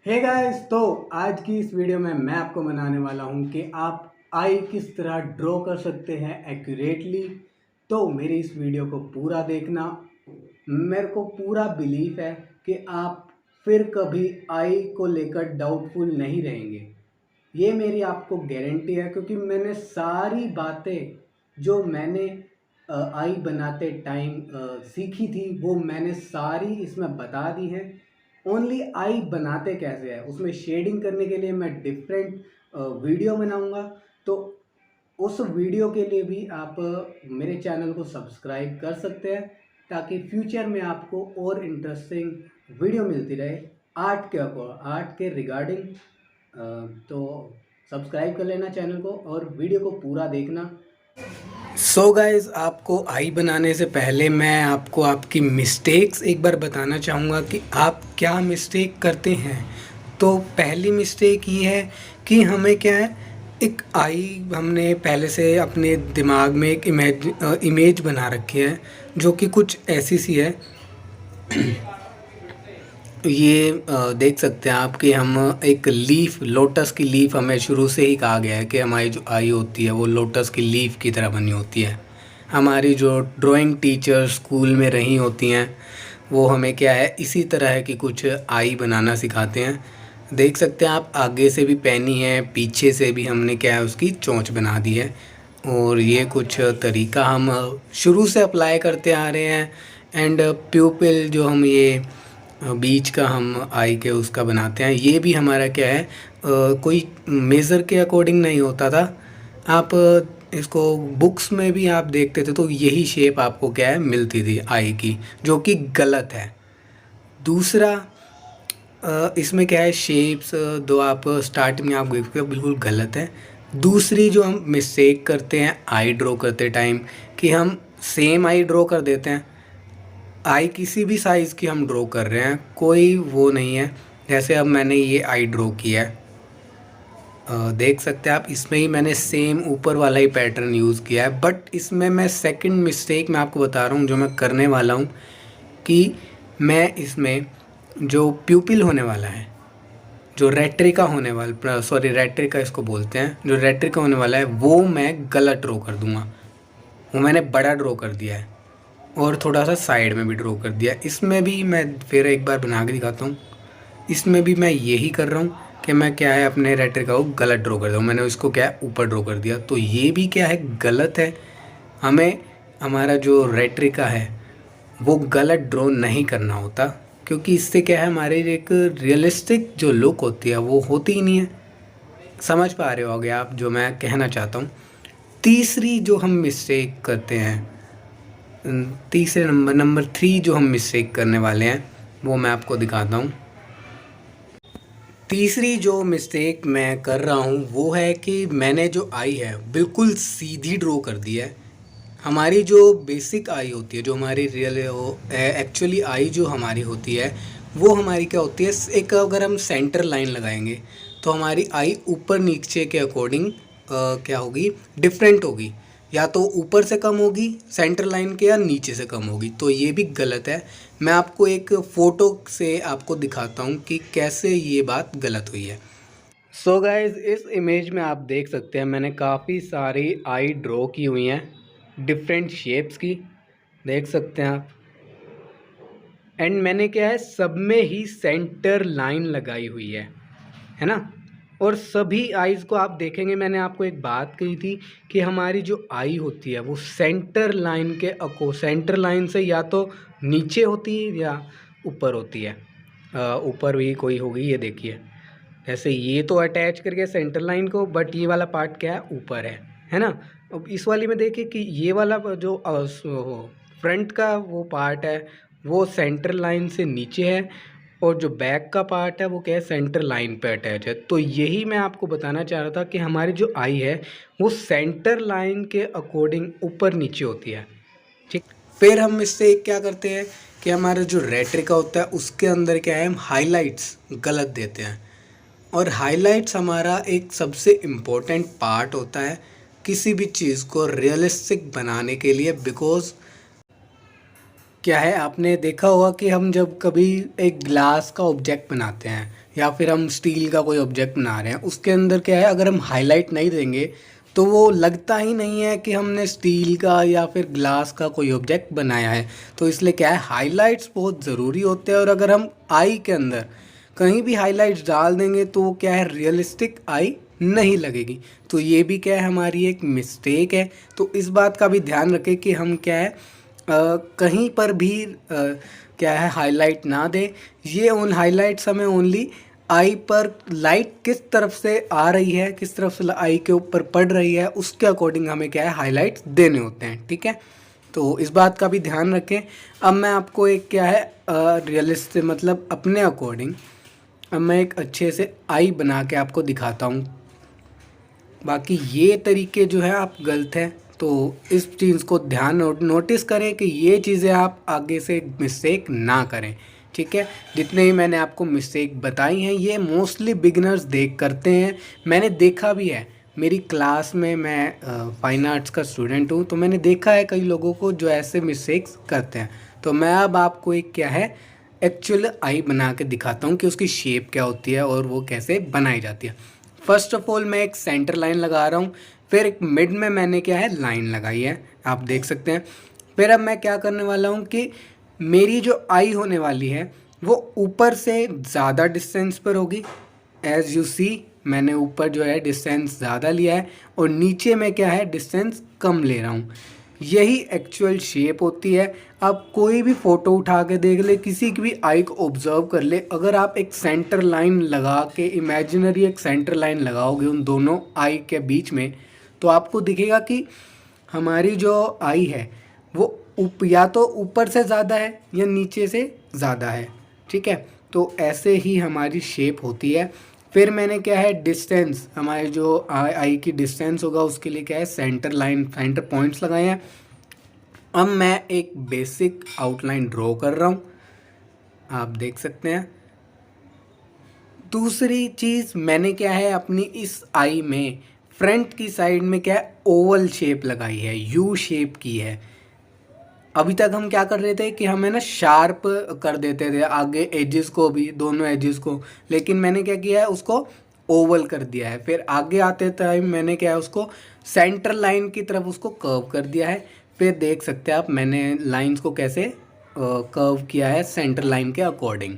Hey guys, तो आज की इस वीडियो में मैं आपको बताने वाला हूं कि आप आई किस तरह ड्रॉ कर सकते हैं एक्यूरेटली। तो मेरी इस वीडियो को पूरा देखना। मेरे को पूरा बिलीव है कि आप फिर कभी आई को लेकर डाउटफुल नहीं रहेंगे। ये मेरी आपको गारंटी है, क्योंकि मैंने सारी बातें जो मैंने आई बनाते टाइम सीखी थी वो मैंने सारी इसमें बता दी हैं। ओनली आई बनाते कैसे है उसमें शेडिंग करने के लिए मैं डिफरेंट वीडियो बनाऊंगा। तो उस वीडियो के लिए भी आप मेरे चैनल को सब्सक्राइब कर सकते हैं, ताकि फ्यूचर में आपको और इंटरेस्टिंग वीडियो मिलती रहे आर्ट के रिगार्डिंग। तो सब्सक्राइब कर लेना चैनल को और वीडियो को पूरा देखना। सो गाइज़, आपको आई बनाने से पहले मैं आपको आपकी मिस्टेक्स एक बार बताना चाहूँगा कि आप क्या मिस्टेक करते हैं। तो पहली मिस्टेक ये है कि हमें क्या है, एक आई हमने पहले से अपने दिमाग में एक इमेज बना रखी है जो कि कुछ ऐसी सी है। ये देख सकते हैं आप कि हम एक लीफ, लोटस की लीफ हमें शुरू से ही कहा गया है कि हमारी जो आई होती है वो लोटस की लीफ की तरह बनी होती है। हमारी जो ड्राइंग टीचर स्कूल में रही होती हैं वो हमें क्या है, इसी तरह है कि कुछ आई बनाना सिखाते हैं। देख सकते हैं आप, आगे से भी पैनी है, पीछे से भी हमने क्या है उसकी चोंच बना दी है। और ये कुछ तरीका हम शुरू से अप्लाई करते आ रहे हैं। एंड प्यूपिल जो हम ये बीच का हम आई के उसका बनाते हैं, ये भी हमारा क्या है, कोई मेज़र के अकॉर्डिंग नहीं होता था। आप इसको बुक्स में भी आप देखते थे तो यही शेप आपको क्या है मिलती थी आई की, जो कि गलत है। दूसरा, इसमें क्या है, शेप्स दो आप स्टार्टिंग में आप देखते हो बिल्कुल गलत है। दूसरी जो हम मिस्टेक करते हैं आई ड्रॉ करते टाइम, कि हम सेम आई ड्रॉ कर देते हैं। आई किसी भी साइज़ की हम ड्रॉ कर रहे हैं, कोई वो नहीं है। जैसे अब मैंने ये आई ड्रॉ किया है, देख सकते हैं आप, इसमें ही मैंने सेम ऊपर वाला ही पैटर्न यूज़ किया है। बट इसमें मैं सेकंड मिस्टेक मैं आपको बता रहा हूँ जो मैं करने वाला हूँ, कि मैं इसमें जो प्यूपिल होने वाला है, जो रेट्रिका होने वाला, सॉरी रेट्रिका इसको बोलते हैं, जो रेट्रिका होने वाला है वो मैं गलत ड्रॉ कर दूँगा। वो मैंने बड़ा ड्रॉ कर दिया है और थोड़ा सा साइड में भी ड्रॉ कर दिया। इसमें भी मैं फिर एक बार बना के दिखाता हूँ। इसमें भी मैं यही कर रहा हूँ कि मैं क्या है अपने रेट्रिका को गलत ड्रॉ कर दूँ। मैंने उसको क्या है ऊपर ड्रॉ कर दिया, तो ये भी क्या है गलत है। हमें हमारा जो रेट्रिका है वो गलत ड्रॉ नहीं करना होता, क्योंकि इससे क्या है हमारी एक रियलिस्टिक जो लुक होती है वो होती ही नहीं है। समझ पा रहे होगे आप जो मैं कहना चाहता हूँ। तीसरी जो हम मिस्टेक करते हैं, तीसरे नंबर 3 जो हम मिस्टेक करने वाले हैं वो मैं आपको दिखाता हूँ। तीसरी जो मिस्टेक मैं कर रहा हूँ वो है कि मैंने जो आई है बिल्कुल सीधी ड्रॉ कर दी है। हमारी जो बेसिक आई होती है, जो हमारी रियल एक्चुअली आई जो हमारी होती है, वो हमारी क्या होती है, एक अगर हम सेंटर लाइन लगाएंगे तो हमारी आई ऊपर नीचे के अकॉर्डिंग क्या होगी, डिफरेंट होगी। या तो ऊपर से कम होगी सेंटर लाइन के, या नीचे से कम होगी। तो ये भी गलत है। मैं आपको एक फ़ोटो से आपको दिखाता हूँ कि कैसे ये बात गलत हुई है। सो गाइज, इस इमेज में आप देख सकते हैं मैंने काफ़ी सारी आई ड्रॉ की हुई हैं डिफरेंट शेप्स की, देख सकते हैं आप। एंड मैंने क्या है सब में ही सेंटर लाइन लगाई हुई है ना। और सभी आईज़ को आप देखेंगे, मैंने आपको एक बात कही थी कि हमारी जो आई होती है वो सेंटर लाइन के सेंटर लाइन से या तो नीचे होती है या ऊपर होती है। ऊपर भी कोई होगी, ये देखिए, जैसे ये तो अटैच करके सेंटर लाइन को, बट ये वाला पार्ट क्या है ऊपर है ना। अब इस वाली में देखिए कि ये वाला जो फ्रंट का वो पार्ट है वो सेंटर लाइन से नीचे है, और जो बैक का पार्ट है वो क्या है सेंटर लाइन पे अटैच है। तो यही मैं आपको बताना चाह रहा था कि हमारी जो आई है वो सेंटर लाइन के अकॉर्डिंग ऊपर नीचे होती है, ठीक। फिर हम इससे क्या करते हैं कि हमारा जो रेट्रिका होता है उसके अंदर क्या है, हम हाइलाइट्स गलत देते हैं। और हाइलाइट्स हमारा एक सबसे इम्पोर्टेंट पार्ट होता है किसी भी चीज़ को रियलिस्टिक बनाने के लिए। बिकॉज क्या है, आपने देखा होगा कि हम जब कभी एक ग्लास का ऑब्जेक्ट बनाते हैं या फिर हम स्टील का कोई ऑब्जेक्ट बना रहे हैं, उसके अंदर क्या है, अगर हम हाईलाइट नहीं देंगे तो वो लगता ही नहीं है कि हमने स्टील का या फिर ग्लास का कोई ऑब्जेक्ट बनाया है। तो इसलिए क्या है, हाइलाइट्स बहुत ज़रूरी होते हैं। और अगर हम आई के अंदर कहीं भी हाइलाइट्स डाल देंगे तो वो क्या है, रियलिस्टिक आई नहीं लगेगी। तो ये भी क्या है, हमारी एक मिस्टेक है। तो इस बात का भी ध्यान रखें कि हम क्या है, कहीं पर भी क्या है, हाईलाइट ना दें। ये उन हाईलाइट्स हमें ओनली आई पर लाइट किस तरफ से आ रही है, किस तरफ से आई के ऊपर पड़ रही है, उसके अकॉर्डिंग हमें क्या है, हाईलाइट्स देने होते हैं। ठीक है, तो इस बात का भी ध्यान रखें। अब मैं आपको एक क्या है, रियलिस्टिक मतलब अपने अकॉर्डिंग अब मैं एक अच्छे से आई बना के आपको दिखाता हूँ। बाकी ये तरीके जो है आप गलत हैं, तो इस चीज़ को ध्यान नोटिस करें कि ये चीज़ें आप आगे से मिस्टेक ना करें। ठीक है, जितने ही मैंने आपको मिस्टेक बताई हैं ये मोस्टली बिगिनर्स देख करते हैं। मैंने देखा भी है, मेरी क्लास में मैं फाइन आर्ट्स का स्टूडेंट हूँ, तो मैंने देखा है कई लोगों को जो ऐसे मिस्टेक्स करते हैं। तो मैं अब आपको एक क्या है, एक्चुअल आई बना के दिखाता हूँ कि उसकी शेप क्या होती है और वो कैसे बनाई जाती है। फर्स्ट ऑफ ऑल मैं एक सेंटर लाइन लगा रहा हूँ, फिर एक मिड में मैंने क्या है, लाइन लगाई है, आप देख सकते हैं। फिर अब मैं क्या करने वाला हूँ कि मेरी जो आई होने वाली है वो ऊपर से ज़्यादा डिस्टेंस पर होगी। एज यू सी, मैंने ऊपर जो है डिस्टेंस ज़्यादा लिया है और नीचे में क्या है, डिस्टेंस कम ले रहा हूँ। यही एक्चुअल शेप होती है। आप कोई भी फ़ोटो उठा के देख ले, किसी की भी आई को ऑब्ज़र्व कर ले, अगर आप एक सेंटर लाइन लगा के इमेजिनरी एक सेंटर लाइन लगाओगे उन दोनों आई के बीच में, तो आपको दिखेगा कि हमारी जो आई है वो या तो ऊपर से ज़्यादा है या नीचे से ज़्यादा है। ठीक है, तो ऐसे ही हमारी शेप होती है। फिर मैंने क्या है, डिस्टेंस, हमारे जो आई की डिस्टेंस होगा उसके लिए क्या है, सेंटर लाइन, सेंटर पॉइंट्स लगाए हैं। अब मैं एक बेसिक आउटलाइन ड्रॉ कर रहा हूँ, आप देख सकते हैं। दूसरी चीज़ मैंने क्या है, अपनी इस आई में फ्रंट की साइड में क्या है, ओवल शेप लगाई है, यू शेप की है। अभी तक हम क्या कर रहे थे कि हमें ना शार्प कर देते थे आगे एजेस को भी, दोनों एजेस को, लेकिन मैंने क्या किया है, उसको ओवल कर दिया है। फिर आगे आते टाइम मैंने क्या है, उसको सेंटर लाइन की तरफ उसको कर्व कर दिया है। फिर देख सकते हैं आप मैंने लाइंस को कैसे कर्व किया है सेंटर लाइन के अकॉर्डिंग।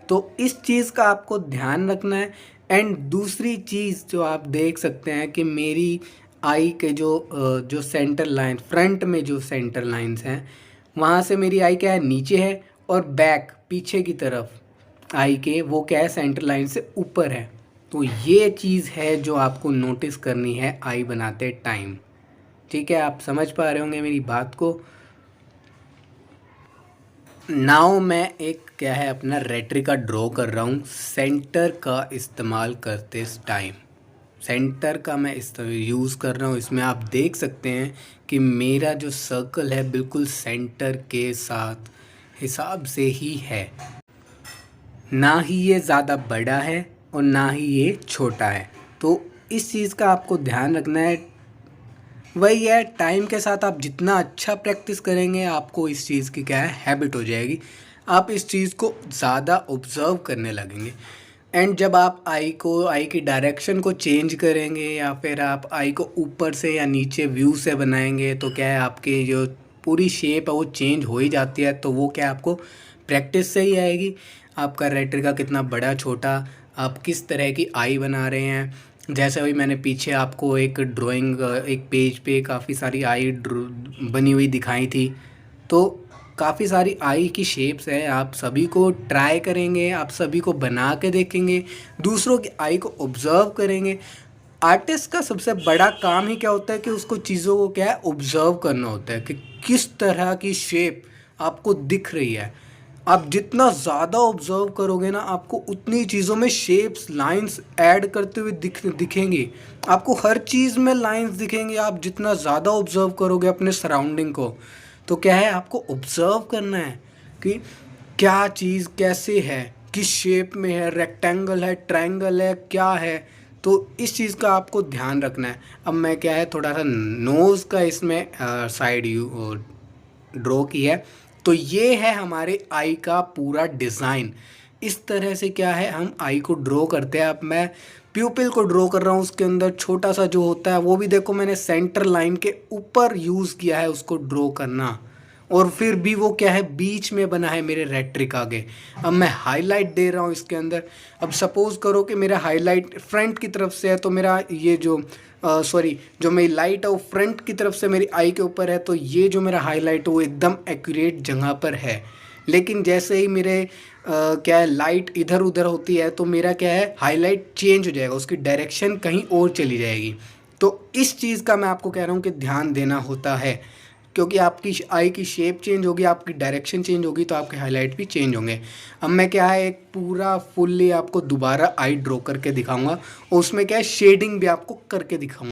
तो इस चीज़ का आपको ध्यान रखना है। एंड दूसरी चीज़ जो आप देख सकते हैं कि मेरी आई के जो सेंटर लाइन, फ्रंट में जो सेंटर लाइंस हैं वहाँ से मेरी आई क्या है, नीचे है, और बैक पीछे की तरफ आई के वो क्या है, सेंटर लाइन से ऊपर है। तो ये चीज़ है जो आपको नोटिस करनी है आई बनाते टाइम। ठीक है, आप समझ पा रहे होंगे मेरी बात को। नाउ मैं एक क्या है, अपना रेट्रिका ड्रॉ कर रहा हूँ सेंटर का इस्तेमाल करते टाइम। सेंटर का मैं इस यूज़ कर रहा हूँ। इसमें आप देख सकते हैं कि मेरा जो सर्कल है बिल्कुल सेंटर के साथ हिसाब से ही है, ना ही ये ज़्यादा बड़ा है और ना ही ये छोटा है। तो इस चीज़ का आपको ध्यान रखना है। वही है, टाइम के साथ आप जितना अच्छा प्रैक्टिस करेंगे आपको इस चीज़ की क्या है, हैबिट हो जाएगी। आप इस चीज़ को ज़्यादा ऑब्ज़र्व करने लगेंगे। एंड जब आप आई की डायरेक्शन को चेंज करेंगे या फिर आप आई को ऊपर से या नीचे व्यू से बनाएंगे तो क्या है, आपकी जो पूरी शेप है वो चेंज हो ही जाती है। तो वो क्या आपको प्रैक्टिस से ही आएगी। आपका रेट्रिका कितना बड़ा छोटा, आप किस तरह की आई बना रहे हैं। जैसे अभी मैंने पीछे आपको एक ड्राइंग, एक पेज पे काफ़ी सारी आई बनी हुई दिखाई थी। तो काफ़ी सारी आई की शेप्स हैं, आप सभी को ट्राई करेंगे, आप सभी को बना के देखेंगे, दूसरों की आई को ऑब्ज़र्व करेंगे। आर्टिस्ट का सबसे बड़ा काम ही क्या होता है कि उसको चीज़ों को क्या है, ऑब्ज़र्व करना होता है कि किस तरह की शेप आपको दिख रही है। आप जितना ज़्यादा ऑब्ज़र्व करोगे ना, आपको उतनी चीज़ों में शेप्स, लाइंस ऐड करते हुए दिखेंगी। आपको हर चीज़ में लाइंस दिखेंगी। आप जितना ज़्यादा ऑब्ज़र्व करोगे अपने सराउंडिंग को, तो क्या है, आपको ऑब्ज़र्व करना है कि क्या चीज़ कैसे है, किस शेप में है, रेक्टेंगल है, ट्रायंगल है, क्या है। तो इस चीज़ का आपको ध्यान रखना है। अब मैं क्या है, थोड़ा सा नोज़ का इसमें साइड ड्रॉ की है। तो ये है हमारे आई का पूरा डिज़ाइन। इस तरह से क्या है हम आई को ड्रॉ करते हैं। अब मैं प्यूपिल को ड्रॉ कर रहा हूँ, उसके अंदर छोटा सा जो होता है वो भी देखो मैंने सेंटर लाइन के ऊपर यूज़ किया है उसको ड्रॉ करना, और फिर भी वो क्या है बीच में बना है मेरे रेट्रिक आगे। अब मैं हाईलाइट दे रहा हूँ इसके अंदर। अब सपोज़ करो कि मेरा हाईलाइट फ्रंट की तरफ से है, तो मेरा ये जो सॉरी जो मेरी लाइट है वो फ्रंट की तरफ से मेरी आई के ऊपर है, तो ये जो मेरा हाईलाइट है वो एकदम एक्यूरेट जगह पर है। लेकिन जैसे ही मेरे क्या है लाइट इधर उधर होती है तो मेरा क्या है हाईलाइट चेंज हो जाएगा, उसकी डायरेक्शन कहीं और चली जाएगी। तो इस चीज़ का मैं आपको कह रहा हूँ कि ध्यान देना होता है, क्योंकि आपकी आई की शेप चेंज होगी, आपकी डायरेक्शन चेंज होगी, तो आपके हाईलाइट भी चेंज होंगे। अब मैं क्या है एक पूरा फुल्ली आपको दोबारा आई ड्रॉ करके दिखाऊंगा, और उसमें क्या है शेडिंग भी आपको करके दिखाऊंगा।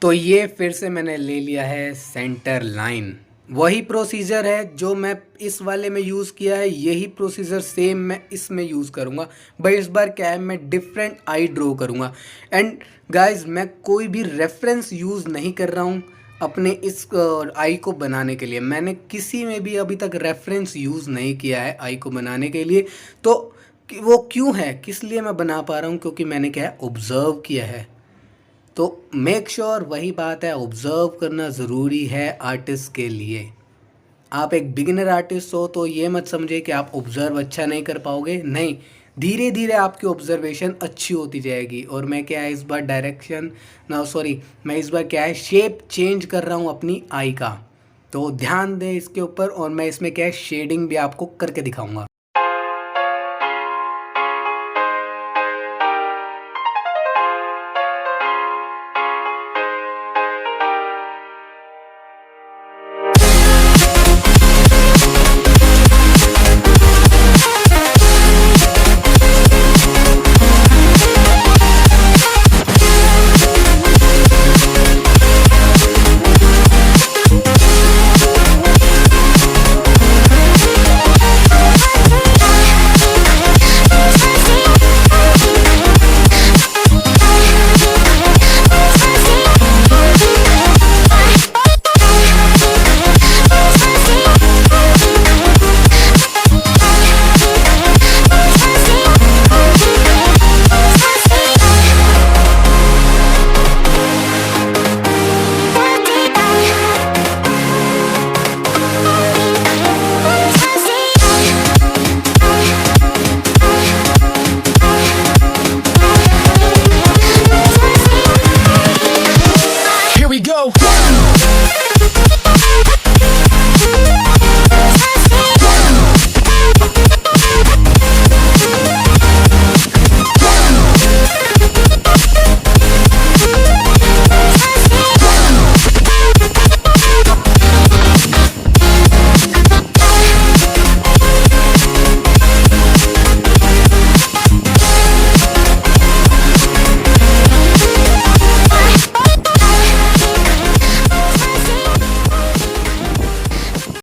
तो ये फिर से मैंने ले लिया है सेंटर लाइन, वही प्रोसीजर है जो मैं इस वाले में यूज़ किया है, यही प्रोसीजर सेम मैं इसमें यूज़ करूँगा। भाई इस बार क्या है मैं डिफरेंट आई ड्रॉ करूँगा। एंड गाइस मैं कोई भी रेफरेंस यूज़ नहीं कर रहा हूँ अपने इस आई को बनाने के लिए। मैंने किसी में भी अभी तक रेफरेंस यूज़ नहीं किया है आई को बनाने के लिए। तो वो क्यों है, किस लिए मैं बना पा रहा हूँ, क्योंकि मैंने क्या है ऑब्ज़र्व किया है। तो मेक श्योर वही बात है, ऑब्ज़र्व करना ज़रूरी है आर्टिस्ट के लिए। आप एक बिगिनर आर्टिस्ट हो तो ये मत समझे कि आप ऑब्ज़र्व अच्छा नहीं कर पाओगे, नहीं, धीरे धीरे आपकी ऑब्ज़र्वेशन अच्छी होती जाएगी। और मैं क्या है इस बार डायरेक्शन ना सॉरी मैं इस बार क्या है शेप चेंज कर रहा हूँ अपनी आई का, तो ध्यान दें इसके ऊपर। और मैं इसमें क्या है शेडिंग भी आपको करके दिखाऊंगा।